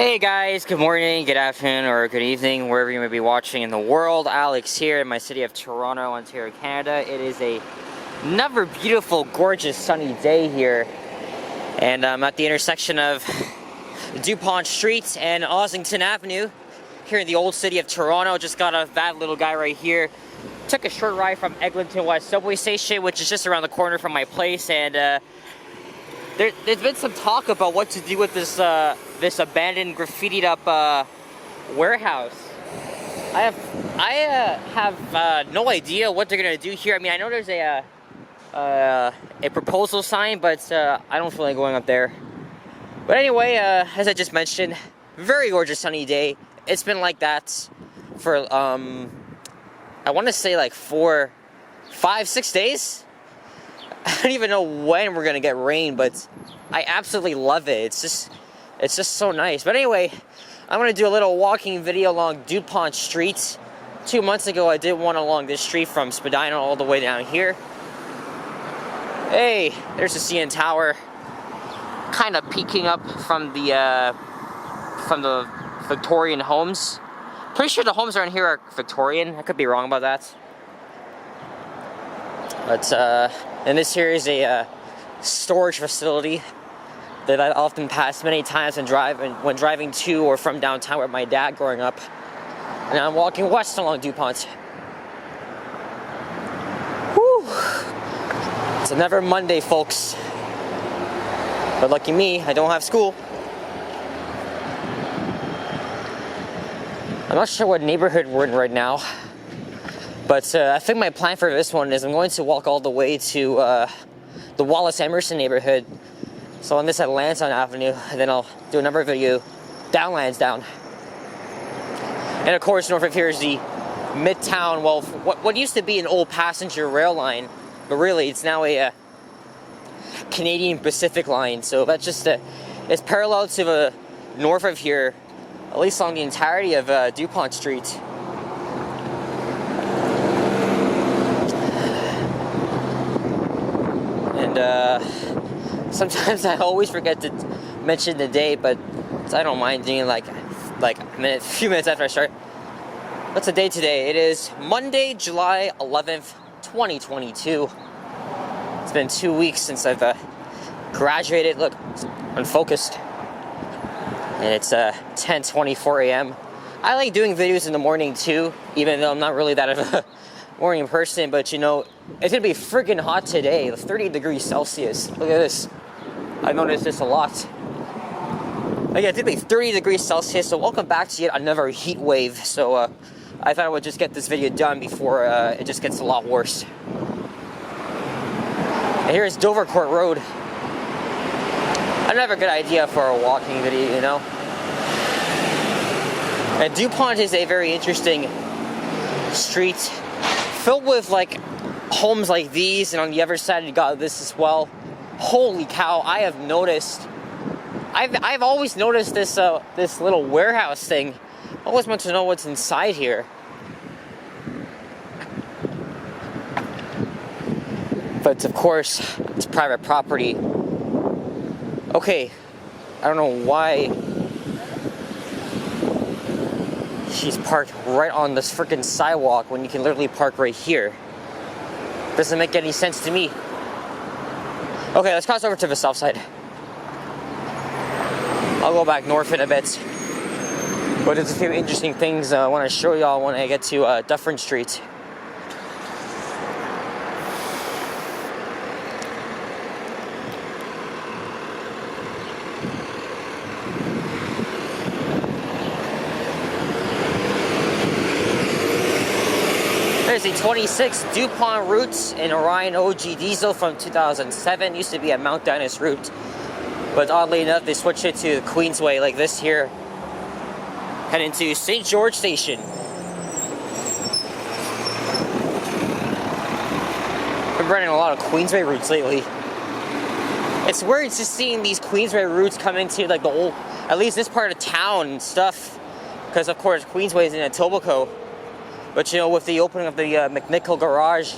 Hey guys, good morning, good afternoon, or good evening, wherever you may be watching in the world. Alex here in my city of Toronto, Ontario, Canada. It is another beautiful, gorgeous, sunny day here. And I'm at the intersection of Dupont Street and Ossington Avenue here in the old city of Toronto. Just got off that little guy right here. Took a short ride from Eglinton West subway station, which is just around the corner from my place, and there's been some talk about what to do with this this abandoned, graffitied up warehouse. I have no idea what they're gonna do here. I mean, I know there's a proposal sign, but I don't feel like going up there. But anyway, as I just mentioned, very gorgeous sunny day. It's been like that for I want to say like 4, 5, 6 days. I don't even know when we're gonna get rain, but I absolutely love it. It's just so nice. But anyway, I'm gonna do a little walking video along Dupont Street. 2 months ago, I did one along this street from Spadina all the way down here. Hey, there's the CN Tower, kind of peeking up from the Victorian homes. Pretty sure the homes around here are Victorian. I could be wrong about that. But and this here is a storage facility that I often pass many times when driving to or from downtown with my dad growing up. And I'm walking west along Dupont. Whew. It's another Monday, folks. But lucky me, I don't have school. I'm not sure what neighborhood we're in right now. But I think my plan for this one is I'm going to walk all the way to the Wallace-Emerson neighborhood. So on this at Landsdowne Avenue, and then I'll do another video down Landsdowne. And of course, north of here is the Midtown, well, what used to be an old passenger rail line, but really it's now a Canadian Pacific line. So that's just it's parallel to the north of here, at least along the entirety of Dupont Street. And sometimes I always forget to mention the date, but I don't mind doing like a few minutes after I start. What's the date today? It is Monday, July 11th, 2022. It's been 2 weeks since I've graduated. Look, it's unfocused. And it's 10:24 a.m. I like doing videos in the morning too, even though I'm not really that of a morning person, but you know, it's gonna be freaking hot today, 30 degrees Celsius. Look at this. I noticed this a lot. Again, it's gonna be 30 degrees Celsius, so welcome back to yet another heat wave. So I thought I would just get this video done before it just gets a lot worse. And here's Dovercourt Road. Another good idea for a walking video, you know. And Dupont is a very interesting street, filled with like homes like these, and on the other side you got this as well. Holy cow! I have noticed. I've always noticed this this little warehouse thing. I always want to know what's inside here. But of course, it's private property. Okay, I don't know why she's parked right on this freaking sidewalk when you can literally park right here. Doesn't make any sense to me. Okay, let's cross over to the south side. I'll go back north in a bit. But there's a few interesting things I want to show y'all when I get to Dufferin Street. There's a 26 Dupont route in Orion OG diesel from 2007. Used to be a Mount Dennis route, but oddly enough, they switched it to the Queensway like this here, heading to St. George Station. Been running a lot of Queensway routes lately. It's weird just seeing these Queensway routes come into like the old, at least this part of town and stuff, because of course Queensway is in Etobicoke. But you know, with the opening of the McNichol garage,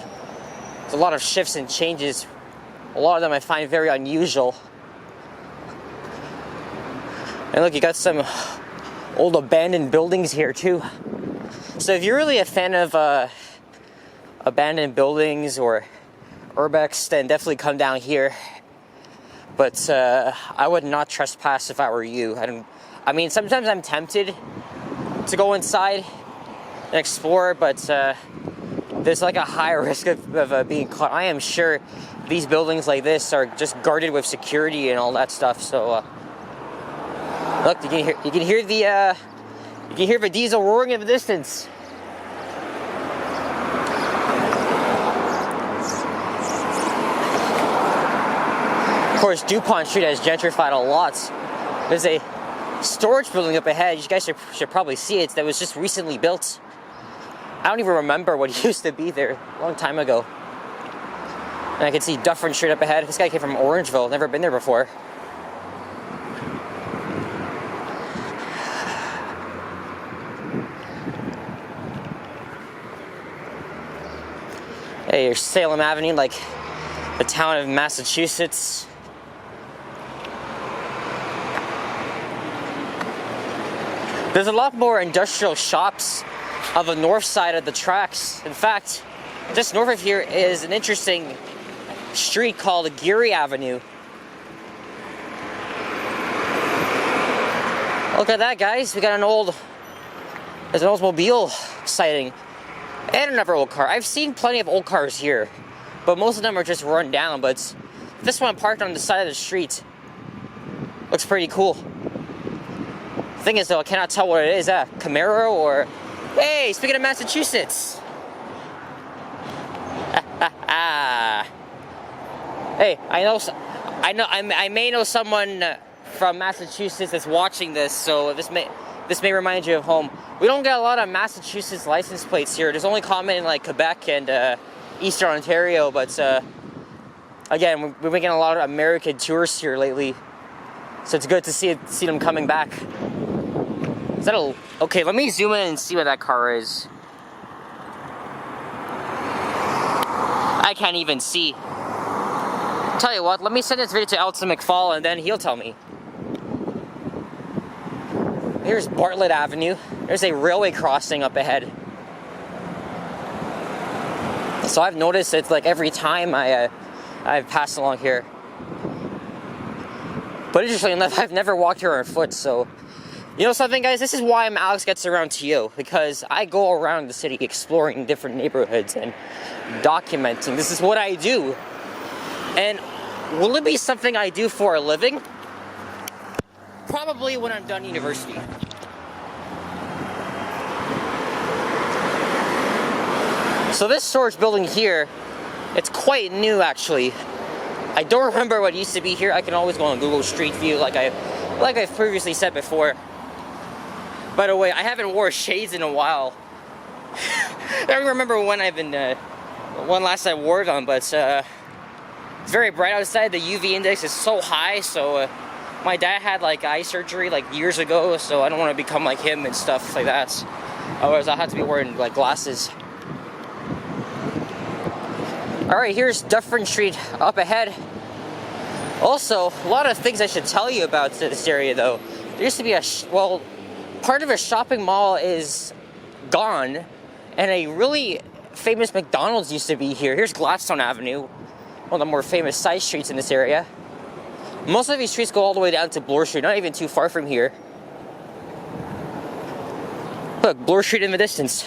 there's a lot of shifts and changes. A lot of them I find very unusual. And look, you got some old abandoned buildings here too. So if you're really a fan of abandoned buildings or urbex, then definitely come down here. But I would not trespass if I were you. I mean, sometimes I'm tempted to go inside and explore, but there's like a high risk of being caught. I am sure these buildings like this are just guarded with security and all that stuff. So look, you can hear the diesel roaring in the distance. Of course, Dupont Street has gentrified a lot. There's a storage building up ahead. You guys should probably see it. That was just recently built. I don't even remember what used to be there a long time ago. And I can see Dufferin Street up ahead. This guy came from Orangeville. Never been there before. Hey, here's Salem Avenue, like the town of Massachusetts. There's a lot more industrial shops on the north side of the tracks. In fact, just north of here is an interesting street called Geary Avenue. Look at that, guys. We got there's an Oldsmobile sighting. And another old car. I've seen plenty of old cars here, but most of them are just run down. But this one parked on the side of the street looks pretty cool. Thing is, though, I cannot tell what it is. Camaro or... Hey, speaking of Massachusetts. Hey, I may know someone from Massachusetts that's watching this, so this may remind you of home. We don't get a lot of Massachusetts license plates here. There's only common in like Quebec and Eastern Ontario, but again, we're making a lot of American tourists here lately, so it's good to see them coming back. Is that okay, let me zoom in and see what that car is. I can't even see. Tell you what, let me send this video to Elton McFall and then he'll tell me. Here's Bartlett Avenue. There's a railway crossing up ahead. So I've noticed it's like every time I've passed along here. But interestingly enough, I've never walked here on foot, so... You know something, guys? This is why Alex Gets Around TO, because I go around the city exploring different neighborhoods and documenting. This is what I do. And will it be something I do for a living? Probably when I'm done university. So this storage building here, it's quite new actually. I don't remember what used to be here. I can always go on Google Street View like I've previously said before. By the way, I haven't worn shades in a while. I don't remember when last I wore them, but it's very bright outside. The UV index is so high, so my dad had like eye surgery like years ago, so I don't want to become like him and stuff like that. Otherwise, I'll have to be wearing like glasses. Alright, here's Dufferin Street up ahead. Also, a lot of things I should tell you about this area though. There used to be part of a shopping mall is gone, and a really famous McDonald's used to be here. Here's Landsdowne Avenue, one of the more famous side streets in this area. Most of these streets go all the way down to Bloor Street, not even too far from here. Look, Bloor Street in the distance.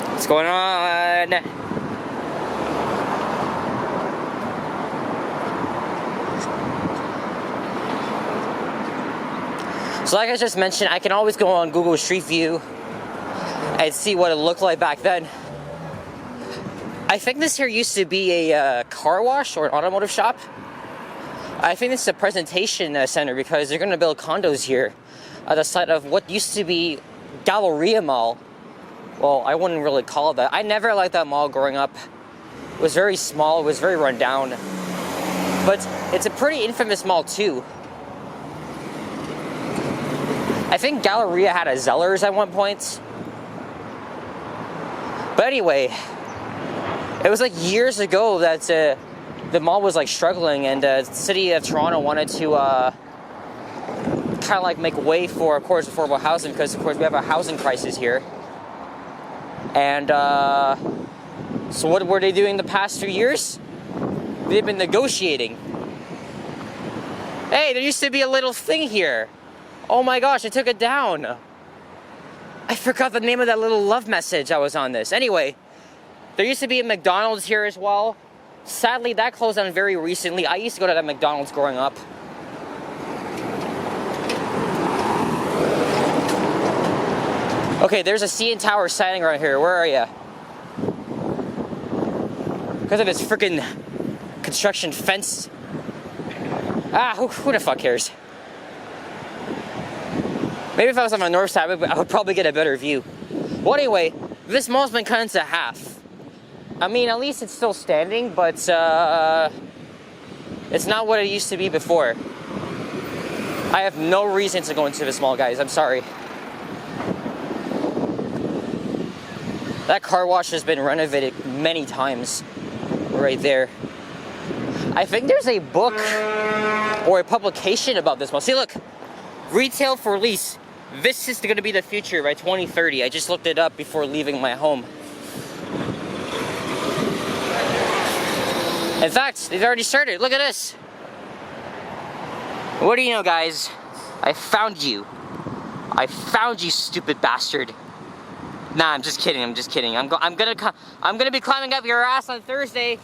What's going on? So like I just mentioned, I can always go on Google Street View and see what it looked like back then. I think this here used to be a car wash or an automotive shop. I think this is a presentation center because they're going to build condos here at the site of what used to be Galleria Mall. Well, I wouldn't really call it that. I never liked that mall growing up. It was very small, it was very run down. But it's a pretty infamous mall too. I think Galleria had a Zellers at one point. But anyway, It was like years ago that the mall was like struggling, and the city of Toronto wanted to kind of like make way for, of course, affordable housing, because of course we have a housing crisis here. And so what were they doing the past few years? They've been negotiating. Hey, there used to be a little thing here. Oh my gosh, I took it down. I forgot the name of that little love message I was on this. Anyway, there used to be a McDonald's here as well. Sadly, that closed down very recently. I used to go to that McDonald's growing up. Okay, there's a CN Tower sighting right here. Where are ya? Because of this freaking construction fence. Ah, who the fuck cares? Maybe if I was on the north side, I would probably get a better view. Well, anyway, this mall's been cut into half. I mean, at least it's still standing, but it's not what it used to be before. I have no reason to go into this mall, guys. I'm sorry. That car wash has been renovated many times. Right there. I think there's a book or a publication about this mall. See, look. Retail for lease. This is going to be the future by 2030. I just looked it up before leaving my home. In fact, they've already started. Look at this. What do you know, guys? I found you. I found you, stupid bastard. Nah, I'm just kidding. I'm just kidding. I'm gonna be climbing up your ass on Thursday.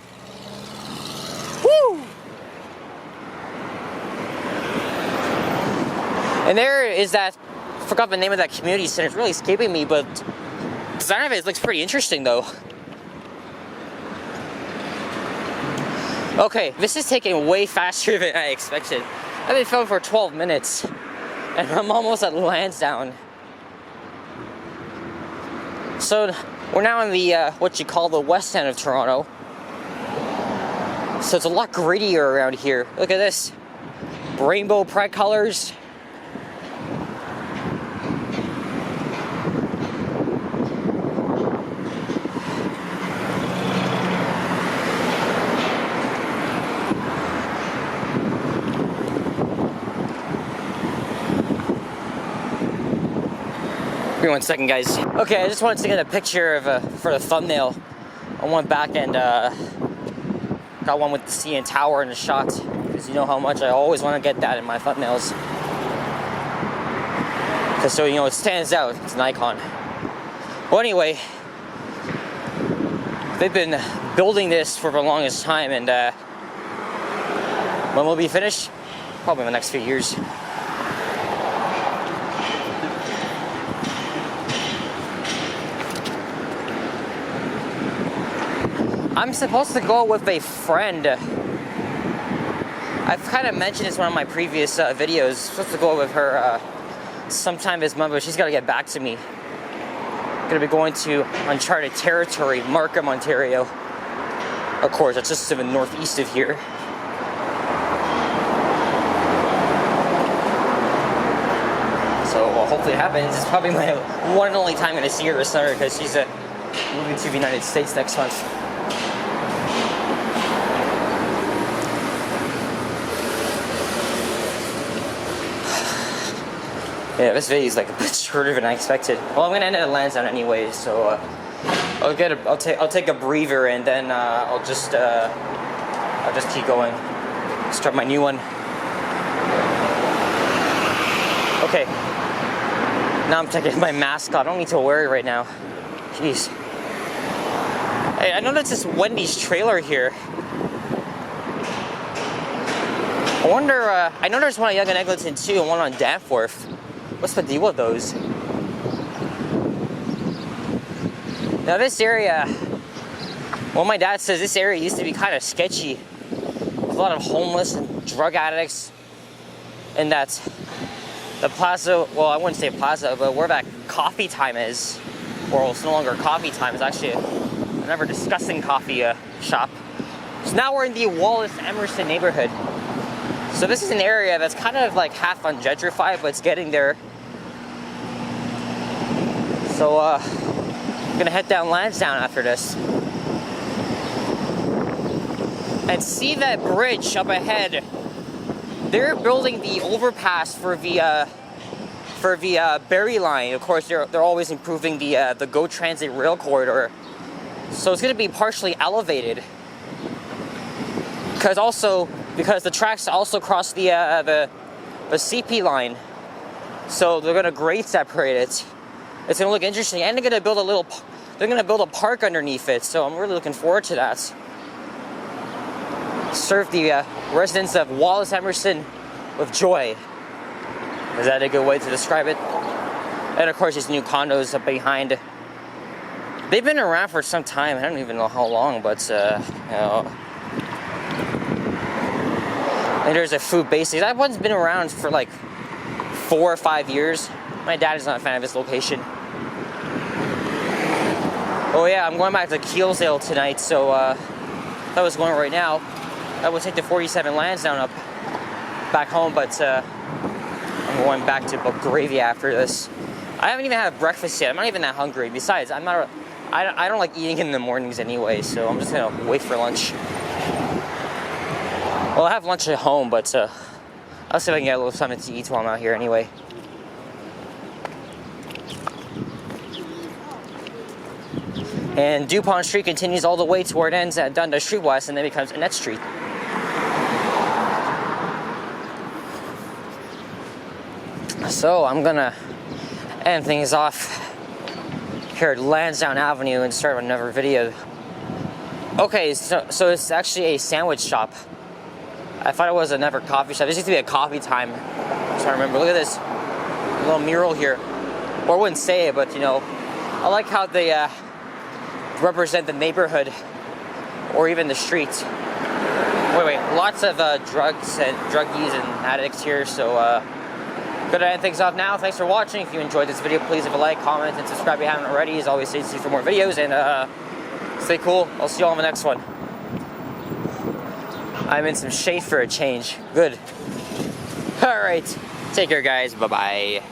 Woo! And there is that. I forgot the name of that community center. It's really escaping me, but the design of it looks pretty interesting, though. Okay, this is taking way faster than I expected. I've been filming for 12 minutes, and I'm almost at Landsdowne. So we're now in the what you call the west end of Toronto. So it's a lot grittier around here. Look at this. Rainbow pride colors. Give me 1 second, guys. Okay, I just wanted to get a picture of for the thumbnail. I went back and got one with the CN Tower in the shot, because you know how much I always want to get that in my thumbnails. Because so you know it stands out. It's an icon. Well, anyway, they've been building this for the longest time, and when will it be finished? Probably in the next few years. I'm supposed to go with a friend. I've kind of mentioned this in one of my previous videos. I'm supposed to go with her sometime this month, but she's got to get back to me. I'm going to be going to uncharted territory, Markham, Ontario. Of course, it's just to the northeast of here. So, well, hopefully it happens. It's probably my one and only time I'm going to see her this summer, because she's moving to the United States next month. Yeah, this video is like a bit shorter than I expected. Well, I'm gonna end it at Landsdowne anyway, so I'll take a breather, and then I'll just keep going. Start my new one. Okay. Now I'm taking my mask off. I don't need to wear it right now. Jeez. Hey, I noticed this Wendy's trailer here. I wonder. I know there's one at Yonge and Eglinton too, and one on Danforth. What's the deal with those? Now this area, well, my dad says this area used to be kind of sketchy. There's a lot of homeless and drug addicts. And that's the plaza, well, I wouldn't say plaza, but where that coffee time is, or it's no longer coffee time, it's actually another disgusting coffee shop. So now we're in the Wallace Emerson neighborhood. So this is an area that's kind of like half ungentrified, but it's getting there. So I'm gonna head down Landsdowne after this. And see that bridge up ahead? They're building the overpass for the Berry line. Of course, they're always improving the GO Transit rail corridor. So it's going to be partially elevated. Because the tracks also cross the CP line. So they're going to grade separate it. It's going to look interesting, and they're going to build a park underneath it. So I'm really looking forward to that. Serve the residents of Wallace Emerson with joy. Is that a good way to describe it? And of course, these new condos up behind. They've been around for some time. I don't even know how long, but you know. And there's a food basics. That one's been around for like 4 or 5 years. My dad is not a fan of this location. Oh yeah, I'm going back to Keelsdale tonight, so if I was going right now, I would take the 47 Landsdowne up back home, but I'm going back to Belgravia after this. I haven't even had breakfast yet. I'm not even that hungry. Besides, I don't like eating in the mornings anyway, so I'm just gonna wait for lunch. Well, I have lunch at home, but I'll see if I can get a little something to eat while I'm out here anyway. And Dupont Street continues all the way to where it ends at Dundas Street West, and then becomes Annette Street. So I'm gonna end things off here at Landsdowne Avenue and start another video. Okay, so it's actually a sandwich shop. I thought it was another coffee shop. This used to be a coffee time. I'm trying to remember. Look at this little mural here. Or I wouldn't say it, but you know, I like how they represent the neighborhood or even the streets. Wait, lots of druggies and addicts here, so gonna end things off now. Thanks for watching. If you enjoyed this video, please leave a like, comment, and subscribe if you haven't already. As always, stay tuned for more videos, and stay cool. I'll see you all in the next one. I'm in some shade for a change. Good. Alright, take care guys, bye-bye.